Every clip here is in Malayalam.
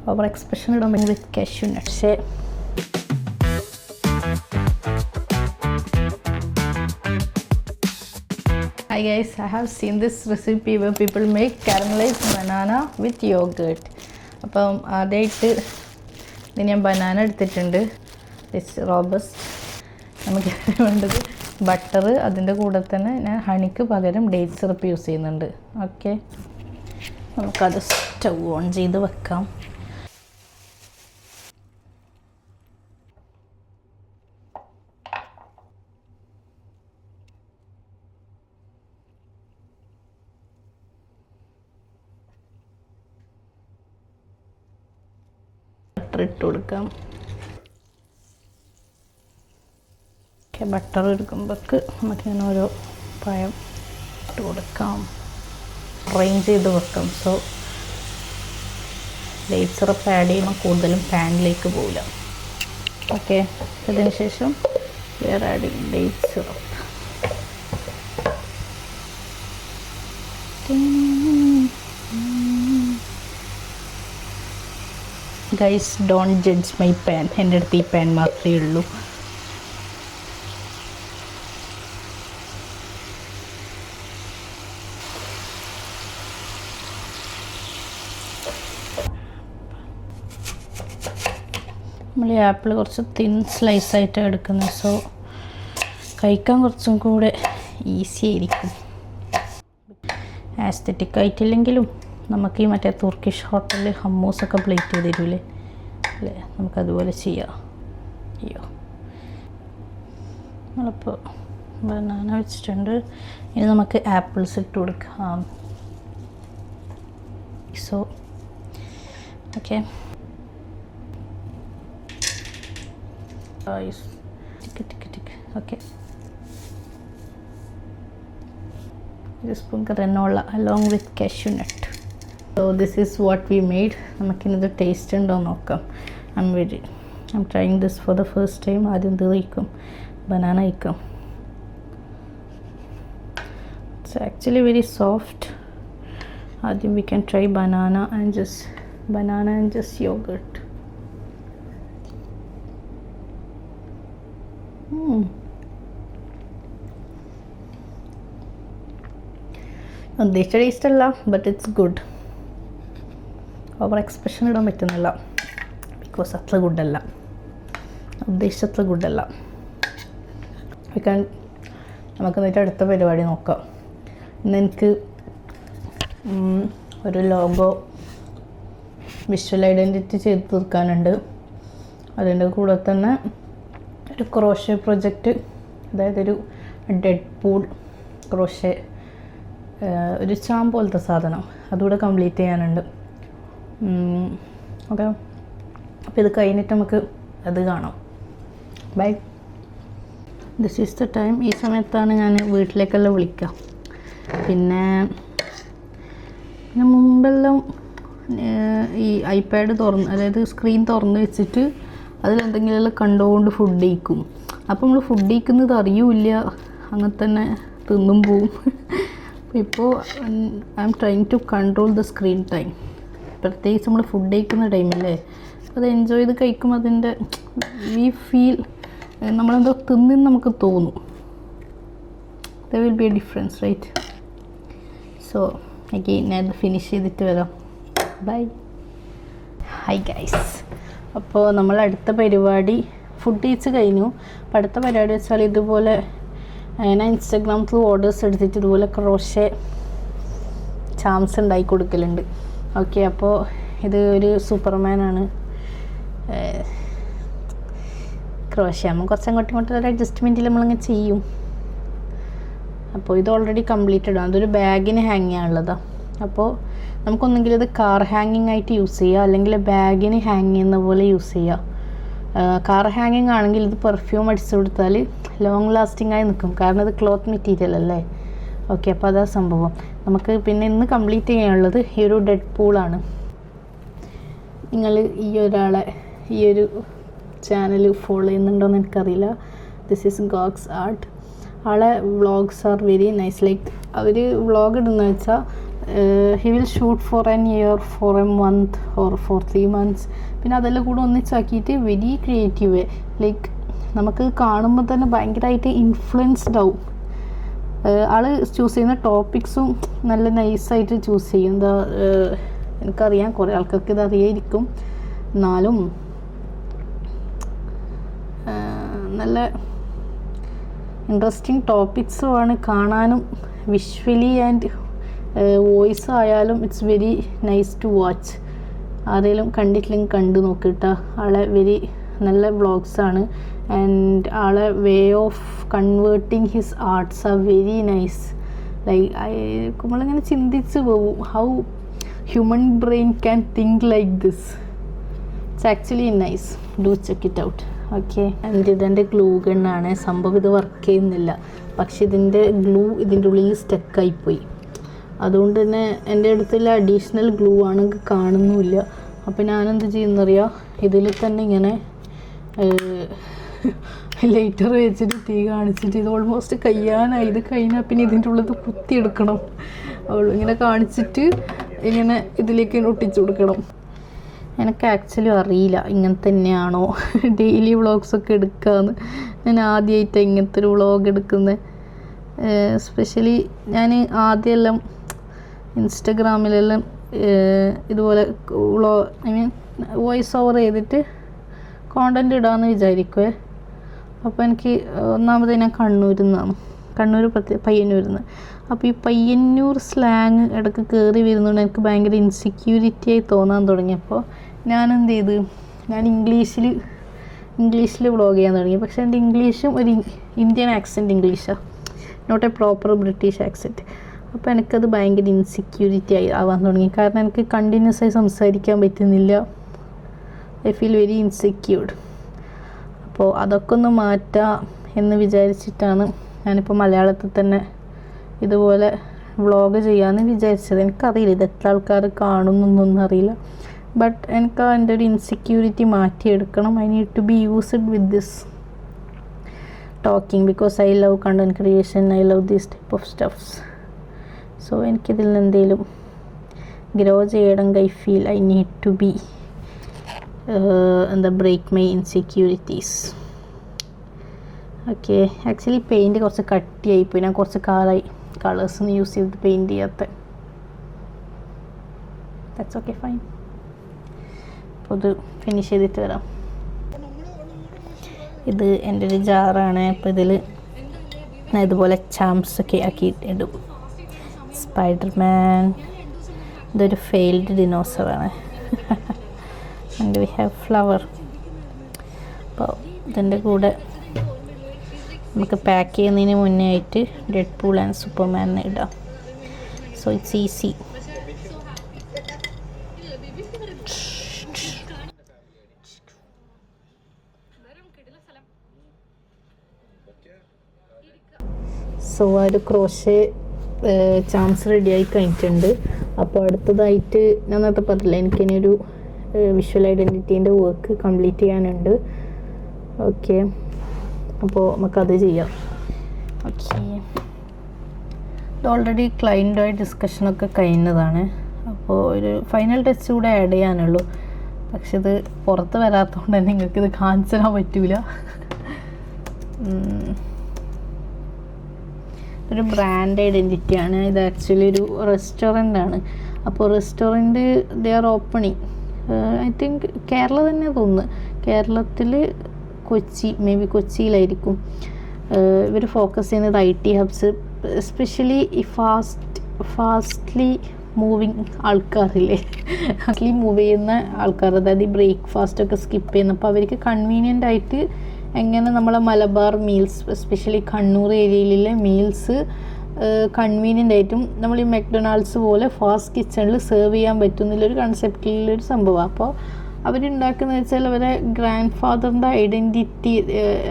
ഓവർ എക്സ്പ്രഷൻ ഇടാൻ with cashew nuts. Hi guys, I have seen this recipe where people make caramelized banana with yogurt. അപ്പം ആദ്യമായിട്ട് ഇത് ഞാൻ ബനാന എടുത്തിട്ടുണ്ട്. This robust. നമുക്ക് വേണ്ടത് ബട്ടർ, അതിൻ്റെ കൂടെ തന്നെ ഞാൻ ഹണിക്ക് പകരം ഡേറ്റ് സിറപ്പ് യൂസ് ചെയ്യുന്നുണ്ട്. ഓക്കെ, നമുക്കത് സ്റ്റൗ ഓൺ ചെയ്ത് വെക്കാം. ബട്ടർ ഇട്ട് കൊടുക്കാം. ബട്ടർ എടുക്കുമ്പോഴേക്ക് നമുക്കിങ്ങനെ ഓരോ പഴം ഇട്ട് കൊടുക്കാം, അറേഞ്ച് ചെയ്ത് വെക്കാം. സോ ഡേറ്റ് സിറപ്പ് ആഡ് ചെയ്യുമ്പോൾ കൂടുതലും പാനിലേക്ക് പോവില്ല. ഓക്കെ, അതിന് ശേഷം വേറെ ആഡ് ചെയ്യും date syrup. Guys, don't judge my pan. എൻ്റെ അടുത്ത് ഈ പാൻ മാത്രമേ ഉള്ളൂ. നമ്മൾ ഈ ആപ്പിൾ കുറച്ച് തിൻ സ്ലൈസായിട്ടാണ് എടുക്കുന്നത്. സോ കഴിക്കാൻ കുറച്ചും കൂടെ ഈസി ആയിരിക്കും. ആസ്തറ്റിക് ആയിട്ടില്ലെങ്കിലും നമുക്ക് ഈ മറ്റേ തുർക്കിഷ് ഹോട്ടലിൽ ഹമ്മൂസൊക്കെ പ്ലേറ്റ് ചെയ്ത് തരൂലേ, അല്ലേ? നമുക്കതുപോലെ ചെയ്യാം. അയ്യോ, നമ്മളിപ്പോൾ ബനാന വെച്ചിട്ടുണ്ട്. ഇനി നമുക്ക് ആപ്പിൾസ് ഇട്ട് കൊടുക്കാം. So okay, okay, this spoon granola along with cashew nut. So this is what we made. നമുക്കിത് ടേസ്റ്റ് ഉണ്ടോ നോക്കാം. I'm trying this for the first time. ആദ്യം ഇത് കഴിക്കും, ബനാന കഴിക്കാം. It's actually very soft. ആദ്യം we can try banana and just yogurt. ഉദ്ദേശിച്ച ടേസ്റ്റ് അല്ല, but it's good. Over expression ഇടാൻ പറ്റുന്നില്ല, ബിക്കോസ് അത്ര ഗുഡല്ല, ഉദ്ദേശിച്ചത്ര ഗുഡല്ല. നമുക്ക് എന്നിട്ട് അടുത്ത പരിപാടി നോക്കാം. ഇന്ന് എനിക്ക് ഒരു ലോഗോ വിഷ്വൽ ഐഡൻറ്റിറ്റി ചെയ്ത് തീർക്കാനുണ്ട്. അതിൻ്റെ കൂടെ തന്നെ ഒരു ക്രോഷേ പ്രൊജക്റ്റ്, അതായത് ഒരു ഡെഡ് പൂൾ ക്രോഷേ, ഒരു ചാം പോലത്തെ സാധനം, അതുകൂടെ കംപ്ലീറ്റ് ചെയ്യാനുണ്ട്. ഓക്കെ, അപ്പോൾ ഇത് കഴിഞ്ഞിട്ട് നമുക്ക് അത് കാണാം. Bye. This is the time. ഈ സമയത്താണ് ഞാൻ വീട്ടിലേക്കെല്ലാം വിളിക്കുക. പിന്നെ മുമ്പെല്ലാം ഈ ഐപാഡ് അതായത് സ്ക്രീൻ തുറന്ന് വെച്ചിട്ട് അതിലെന്തെങ്കിലും കണ്ടുകൊണ്ട് ഫുഡ് കഴിക്കും. അപ്പോൾ നമ്മൾ ഫുഡ് കഴിക്കുന്നത് അറിയില്ല, അങ്ങനെ തന്നെ തിന്നും പോവും. ഇപ്പോൾ I am trying to control the screen time. പ്രത്യേകിച്ച് നമ്മൾ ഫുഡ് കഴിക്കുന്ന ടൈമില്ലേ, അത് എൻജോയ് ചെയ്ത് കഴിക്കും. അതിൻ്റെ വി ഫീൽ നമ്മളെന്തോ തിന്നെന്ന് നമുക്ക് തോന്നും. There will be a difference, right? So again ഞാൻ ഇത് ഫിനിഷ് ചെയ്തിട്ട് വരാം. ബൈ. ഹായ് ഗൈസ്, അപ്പോൾ നമ്മൾ അടുത്ത പരിപാടി ഫുഡ് കഴിച്ച് കഴിഞ്ഞു. അപ്പോൾ അടുത്ത പരിപാടി വെച്ചാൽ ഇതുപോലെ ഞാൻ ഇൻസ്റ്റാഗ്രാം ത്രൂ ഓർഡേഴ്സ് എടുത്തിട്ട് ഇതുപോലെ ക്രോഷേ ചാംസ് ഉണ്ടാക്കി കൊടുക്കലുണ്ട്. ഓക്കെ, അപ്പോൾ ഇത് ഒരു സൂപ്പർമാനാണ്. ക്രോഷേ ആകുമ്പോൾ കുറച്ച് അങ്ങോട്ടും ഇങ്ങോട്ടും ഒരു അഡ്ജസ്റ്റ്മെൻറ്റിൽ നമ്മളിങ്ങനെ ചെയ്യും. അപ്പോൾ ഇത് ഓൾറെഡി കംപ്ലീറ്റഡ് ആണ്. അതൊരു ബാഗിന് ഹാങ് ചെയ്യാനുള്ളതാണ്. അപ്പോൾ നമുക്കൊന്നെങ്കിൽ ഇത് കാർ ഹാങ്ങിങ് ആയിട്ട് യൂസ് ചെയ്യുക, അല്ലെങ്കിൽ ബാഗിന് ഹാങ് ചെയ്യുന്ന പോലെ യൂസ് ചെയ്യുക. കാർ ഹാങ്ങിങ് ആണെങ്കിൽ ഇത് പെർഫ്യൂം അടിച്ചു കൊടുത്താൽ ലോങ് ലാസ്റ്റിംഗ് ആയി നിൽക്കും, കാരണം ഇത് ക്ലോത്ത് മെറ്റീരിയൽ അല്ലേ. ഓക്കെ, അപ്പോൾ അതാ സംഭവം. നമുക്ക് പിന്നെ ഇന്ന് കംപ്ലീറ്റ് ചെയ്യാനുള്ളത് ഈ ഒരു ഡെഡ് പൂളാണ്. നിങ്ങൾ ഈ ഒരാളെ ഈ ഒരു ചാനൽ ഫോളോ ചെയ്യുന്നുണ്ടോയെന്ന് എനിക്കറിയില്ല. This is Goks art. ആളെ vlogs are very nice. Like അവർ വ്ളോഗ് ഇടുന്നത് വെച്ചാൽ he will shoot for an year, for a month or for 3 months. പിന്നെ അതെല്ലാം കൂടെ ഒന്നിച്ചാക്കിയിട്ട് വെരി ക്രിയേറ്റീവ്, ലൈക്ക് നമുക്ക് കാണുമ്പോൾ തന്നെ ഭയങ്കരമായിട്ട് ഇൻഫ്ലുവൻസ്ഡ് ആവും. ആൾ ചൂസ് ചെയ്യുന്ന ടോപ്പിക്സും നല്ല നൈസായിട്ട് ചൂസ് ചെയ്യും. എന്താ എനിക്കറിയാം കുറേ ആൾക്കാർക്ക് ഇത് അറിയായിരിക്കും, എന്നാലും നല്ല ഇൻട്രസ്റ്റിംഗ് ടോപ്പിക്സുമാണ് കാണാനും. വിഷ്വലി ആൻഡ് വോയിസ് ആയാലും it's very nice to watch. ആരെങ്കിലും കണ്ടിട്ടില്ലെങ്കിൽ കണ്ടു നോക്കിട്ടാ. ആളെ വെരി നല്ല വ്ളോഗ്സാണ്. ആൻഡ് ആളെ way of converting his arts R very nice. Like നമ്മളിങ്ങനെ ചിന്തിച്ച് പോകും, how human brain can think like this. It's actually nice, do check it out. Okay, and ഇതെൻ്റെ ഗ്ലൂ ഗണ്ണാണ്. സംഭവം ഇത് വർക്ക് ചെയ്യുന്നില്ല, പക്ഷെ ഇതിൻ്റെ ഗ്ലൂ ഇതിൻ്റെ ഉള്ളിൽ സ്റ്റക്കായിപ്പോയി. അതുകൊണ്ട് തന്നെ എൻ്റെ അടുത്തുള്ള അഡീഷണൽ ഗ്ലൂ ആണെങ്കിൽ കാണുന്നുമില്ല. അപ്പോൾ ഞാനെന്ത് ചെയ്യുന്നറിയാം, ഇതിൽ തന്നെ ഇങ്ങനെ ലൈറ്റർ വെച്ചിട്ട് തീ കാണിച്ചിട്ട്, ഇത് ഓൾമോസ്റ്റ് കഴിയാനായി, ഇത് കഴിഞ്ഞാൽ പിന്നെ ഇതിൻ്റെ ഉള്ളത് കുത്തിയെടുക്കണം. ഇങ്ങനെ കാണിച്ചിട്ട് ഇങ്ങനെ ഇതിലേക്ക് ഒട്ടിച്ചു കൊടുക്കണം. എനിക്ക് ആക്ച്വലി അറിയില്ല ഇങ്ങനെ തന്നെയാണോ ഡെയിലി വ്ളോഗ്സൊക്കെ എടുക്കാമെന്ന്. ഞാൻ ആദ്യമായിട്ടാണ് ഇങ്ങനത്തെ ഒരു വ്ളോഗ് എടുക്കുന്നത്. എസ്പെഷ്യലി ഞാൻ ആദ്യമെല്ലാം ഇൻസ്റ്റഗ്രാമിലെല്ലാം ഇതുപോലെ ഐ മീൻ വോയിസ് ഓവർ ചെയ്തിട്ട് കോണ്ടൻറ്റ് ഇടാമെന്ന് വിചാരിക്കുമേ. അപ്പോൾ എനിക്ക് ഒന്നാമത് ഞാൻ കണ്ണൂരിൽ നിന്നാണ്, പയ്യന്നൂരിൽ നിന്ന്. അപ്പോൾ ഈ പയ്യന്നൂർ സ്ലാങ് ഇടയ്ക്ക് കയറി വരുന്നതുകൊണ്ട് എനിക്ക് ഭയങ്കര ഇൻസെക്യൂരിറ്റി ആയി തോന്നാൻ തുടങ്ങിയപ്പോൾ ഞാൻ എന്ത് ചെയ്തു, ഞാൻ ഇംഗ്ലീഷിൽ വ്ളോഗ് ചെയ്യാൻ തുടങ്ങി. പക്ഷേ എൻ്റെ ഇംഗ്ലീഷും ഒരു ഇന്ത്യൻ ആക്സെൻറ്റ് ഇംഗ്ലീഷാണ്, not a proper British accent. അപ്പോൾ എനിക്കത് ഭയങ്കര ഇൻസെക്യൂരിറ്റി ആയി ആവാൻ തുടങ്ങി. കാരണം എനിക്ക് കണ്ടിന്യൂസ് ആയി സംസാരിക്കാൻ പറ്റുന്നില്ല. I feel very insecured. അപ്പോൾ അതൊക്കെ ഒന്ന് മാറ്റാം എന്ന് വിചാരിച്ചിട്ടാണ് ഞാനിപ്പോൾ മലയാളത്തിൽ തന്നെ ഇതുപോലെ വ്ളോഗ് ചെയ്യാമെന്ന് വിചാരിച്ചത്. എനിക്കറിയില്ല ഇത് എത്ര ആൾക്കാർ കാണുന്നൊന്നും അറിയില്ല. ബട്ട് എനിക്ക് എൻ്റെ ഒരു ഇൻസെക്യൂരിറ്റി മാറ്റിയെടുക്കണം. I need to be used with this talking because I love content creation, I love these type of stuffs. So എനിക്കിതിൽ നിന്ന് എന്തെങ്കിലും ഗ്രോ ചെയ്യണമെങ്കിൽ I feel I need to be break my insecurities. Okay, actually paint കുറച്ച് കട്ടിയായിപ്പോയി. ഞാൻ കുറച്ച് കാലമായി കളേഴ്സൊന്നും യൂസ് ചെയ്ത് പെയിൻറ്റ് ചെയ്യാത്ത. That's okay, fine. അപ്പോൾ ഇത് ഫിനിഷ് ചെയ്തിട്ട് വരാം. ഇത് എൻ്റെ ഒരു ജാറാണ്. അപ്പോൾ ഇതിൽ ഞാൻ ഇതുപോലെ ചാംസൊക്കെ ആക്കിയിട്ട് ഇടും. സ്പൈഡർമാൻ, ഇതൊരു ഫെയിൽഡ് ഡിനോസറാണ്. And we have flower. അപ്പോൾ ഇതിൻ്റെ കൂടെ നമുക്ക് പാക്ക് ചെയ്യുന്നതിന് മുന്നേ ആയിട്ട് ഡെഡ് പൂൾ ആൻഡ് സൂപ്പർമാനെ ഇടാം. So it's easy. സോ ആ ഒരു ക്രോഷേ ചാംസ് റെഡിയായി കഴിഞ്ഞിട്ടുണ്ട്. അപ്പോൾ അടുത്തതായിട്ട് ഞാൻ നേരത്തെ പറഞ്ഞില്ല, എനിക്കിനിയൊരു വിഷ്വൽ ഐഡൻറ്റിറ്റീൻ്റെ വർക്ക് കംപ്ലീറ്റ് ചെയ്യാനുണ്ട്. ഓക്കെ, അപ്പോൾ നമുക്കത് ചെയ്യാം. ഓക്കെ, ഇത് ഓൾറെഡി ക്ലയൻറ്റുമായി ഡിസ്കഷനൊക്കെ കഴിഞ്ഞതാണ്. അപ്പോൾ ഒരു ഫൈനൽ ടച്ച് കൂടെ ആഡ് ചെയ്യാനുള്ളൂ. പക്ഷെ ഇത് പുറത്ത് വരാത്തതുകൊണ്ട് തന്നെ നിങ്ങൾക്കിത് കാണിച്ചു തരാൻ പറ്റില്ല. ഒരു ബ്രാൻഡ് ഐഡൻറ്റിറ്റിയാണ് ഇത്. ആക്ച്വലി ഒരു റെസ്റ്റോറൻ്റാണ്. അപ്പോൾ restaurant they are opening. I think Kerala തന്നെ തോന്നുന്നു. കേരളത്തിൽ കൊച്ചി, മേ ബി കൊച്ചിയിലായിരിക്കും. ഇവർ ഫോക്കസ് ചെയ്യുന്നത് IT ഹബ്സ്, എസ്പെഷ്യലി ഈ ഫാസ്റ്റ്ലി മൂവിങ് ആൾക്കാരില്ലേ, ഫാസ്റ്റ്ലി മൂവ് ചെയ്യുന്ന ആൾക്കാർ, അതായത് ഈ ബ്രേക്ക്ഫാസ്റ്റൊക്കെ സ്കിപ്പ് ചെയ്യുന്ന. അപ്പോൾ അവർക്ക് കൺവീനിയൻ്റ് ആയിട്ട് എങ്ങനെ നമ്മളെ മലബാർ മീൽസ്, എസ്പെഷ്യലി കണ്ണൂർ ഏരിയയിലെ മീൽസ് കൺവീനിയൻ്റ് ആയിട്ടും നമ്മൾ ഈ മെക്ഡൊണാൾഡ്സ് പോലെ ഫാസ്റ്റ് കിച്ചണിൽ സെർവ് ചെയ്യാൻ പറ്റുന്നില്ലൊരു കൺസെപ്റ്റിലൊരു സംഭവം. അപ്പോൾ അവരുണ്ടാക്കുന്നത് വെച്ചാൽ അവരെ ഗ്രാൻഡ് ഫാദറിൻ്റെ ഐഡൻറ്റിറ്റി,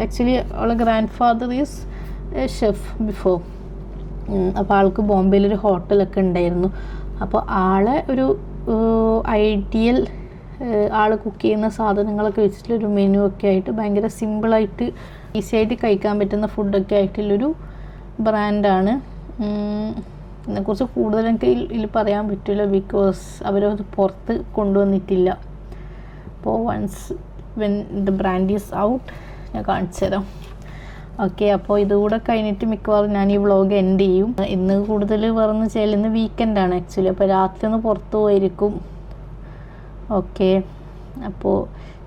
ആക്ച്വലി അവളെ grand father is chef before. അപ്പോൾ ആൾക്ക് ബോംബെയിലൊരു ഹോട്ടലൊക്കെ ഉണ്ടായിരുന്നു. അപ്പോൾ ആളെ ഒരു ഐഡിയൽ ആൾ കുക്ക് ചെയ്യുന്ന സാധനങ്ങളൊക്കെ വെച്ചിട്ടുള്ളൊരു മെനു ഒക്കെ ആയിട്ട് ഭയങ്കര സിമ്പിളായിട്ട് ഈസി ആയിട്ട് കഴിക്കാൻ പറ്റുന്ന ഫുഡൊക്കെ ആയിട്ടുള്ളൊരു ബ്രാൻഡാണ്. ഇതിനെക്കുറിച്ച് കൂടുതൽ എനിക്ക് ഇതിൽ പറയാൻ പറ്റില്ല, ബിക്കോസ് അവരത് പുറത്ത് കൊണ്ടുവന്നിട്ടില്ല. അപ്പോൾ once when the brand is out ഞാൻ കാണിച്ചു തരാം. ഓക്കെ, അപ്പോൾ ഇതുകൂടെ കഴിഞ്ഞിട്ട് മിക്കവാറും ഞാൻ ഈ വ്ളോഗ് എൻഡ് ചെയ്യും. ഇന്ന് കൂടുതൽ പറഞ്ഞു വെച്ചാൽ ഇന്ന് വീക്കെൻഡാണ് ആക്ച്വലി, അപ്പോൾ രാത്രി ഒന്ന് പുറത്ത് പോയിരിക്കും. ഓക്കെ, അപ്പോൾ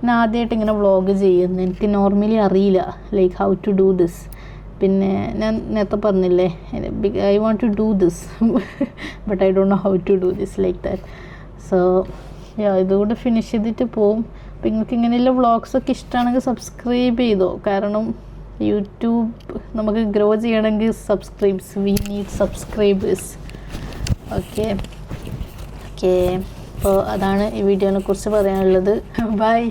ഞാൻ ആദ്യമായിട്ട് ഇങ്ങനെ വ്ളോഗ് ചെയ്യുന്നത്. എനിക്ക് നോർമലി അറിയില്ല like how to do this. പിന്നെ ഞാൻ നേരത്തെ പറഞ്ഞില്ലേ I want to do this but I don't know how to do this like that. So ഇതുകൂടെ ഫിനിഷ് ചെയ്തിട്ട് പോവും. അപ്പോൾ നിങ്ങൾക്ക് ഇങ്ങനെയുള്ള വ്ളോഗ്സൊക്കെ ഇഷ്ടമാണെങ്കിൽ സബ്സ്ക്രൈബ് ചെയ്തോ, കാരണം യൂട്യൂബ് നമുക്ക് ഗ്രോ ചെയ്യണമെങ്കിൽ വി നീഡ് സബ്സ്ക്രൈബേഴ്സ്. ഓക്കെ, അപ്പോൾ അതാണ് ഈ വീഡിയോനെ കുറിച്ച് പറയാനുള്ളത്. ബൈ.